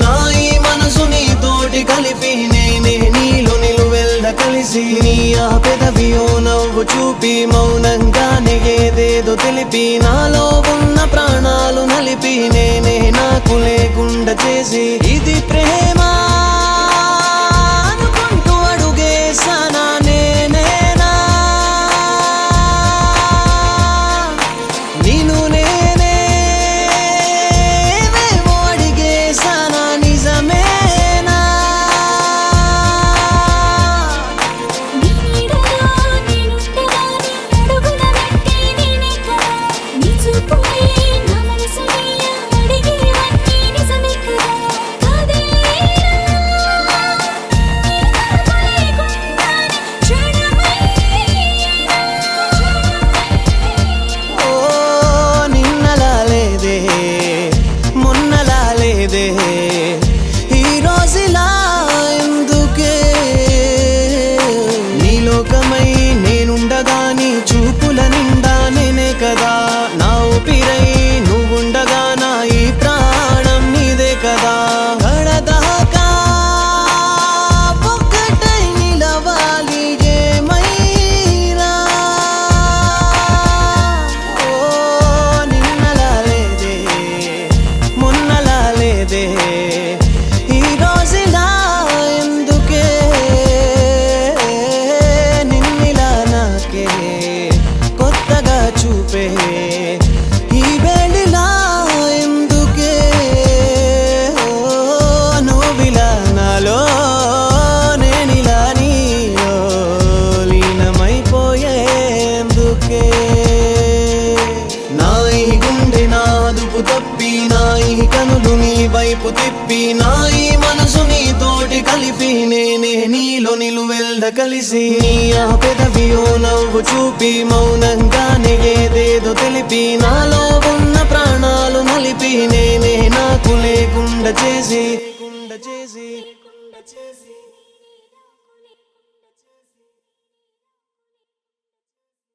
నా ఈ మనసు నీతోటి కలిపి నేనే నీలో నిలువెల్ద కలిసి నీ ఆ పెదవియో నవ్వు చూపి మౌనంగానే ఏదేదో తెలిపి నాలో ఉన్న ప్రాణాలు నలిపి నేనే నాకు లేకుండా చేసి ఇది ప్రేమ అనుకుంటూ అడుగేసానా నేనేనా నిన్ను నేనే ఏవేవో అడిగేసానా నిజమేనా నీ నీడలో నేనుండగానే అడుగున పెట్టే నేనే కదా నీ చూపులే నా మనసుని అడిగేవన్నీ నిజమే కదా కాదేనా నీ తోడు లేకుండానే క్షణమైనా ఓ నిన్నలా లేదే మొన్నలా లేదే ఈ రోజులా ఎందుకే నీ లోకమై నేనుండగా నీ చూపుల నిండా నేనే కదా నా ఊపిరై నువ్వుండగా నా ఈ ప్రాణం నీదే కదా కడదాకా ఒక్కటై నిలవాలి ఏమైనా ఓ నిన్నలా లేదే మొన్నలా లేదే ఈ రోజులా ఎందుకే నిన్నిలా నాకే కొత్తగా చూపే ఈ వేళలా ఎందుకే ఓ నువ్విలా నాలో నేనిలా నీలో లీనమైపోయేందుకే నా ఈ గుండె నాదుపు తప్పి నా ఈ కనులు నీ వైపు తిప్పి నా ఈ మనసు నీతోటి కలిపి నేనే నీలో నిలువెల్ద కలిసి నీ ఆ పెదవియో నవ్వు చూపి మౌనంగానే ఏదేదో తెలిపి నాలో ఉన్న ప్రాణాలు నలిపి నేనే నాకు లేకుండా చేసి